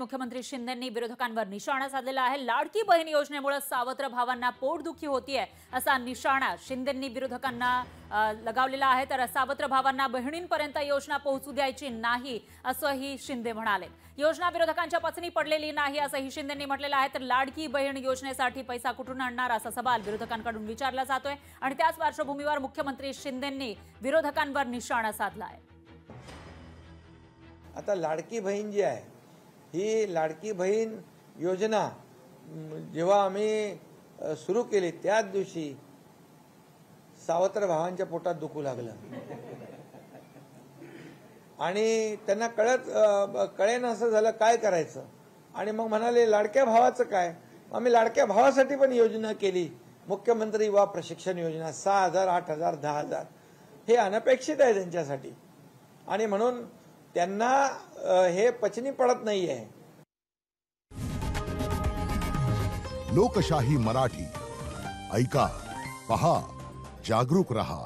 मुख्यमंत्री शिंदेंनी विरोधकांवर निशाणा साधलेला आहे। लाडकी बहीण योजनेमुळे सावत्र भावांना पोटदुखी होतीये असा निशाणा शिंदेंनी विरोधकांना लगावलेला आहे। तर सावत्र भावांना बहिणींपर्यंत योजना पोहोचू द्यायची नाही असंही शिंदे म्हणाले। योजना विरोधकांच्या पचनी पडलेली नाही असंही शिंदेंनी म्हटलेलं आहे। तर लाडकी बहीण योजनेसाठी पैसा कुठून आणणार असा सवाल विरोधकांकडून विचारला जातोय आणि त्याच पार्श्वभूमीवर मुख्यमंत्री शिंदेंनी विरोधकांवर निशाणा साधला आहे। आता लाडकी बहीण जी आहे ही लाडकी बहीण योजना जेव्हा आम्ही सुरू केली त्याच दिवशी सावत्र भावांच्या पोटात दुखू लागलं आणि त्यांना कळेना असं झालं काय करायचं। आणि मग म्हणाले लाडक्या भावाचं काय। आम्ही लाडक्या भावासाठी पण योजना केली, मुख्यमंत्री युवा प्रशिक्षण योजना 6,000, 8,000, 10,000 हे अनपेक्षित आहे त्यांच्यासाठी आणि म्हणून त्यांना हे पचनी पडत नाहीये। लोकशाही मराठी ऐका, पहा, जागरूक रहा।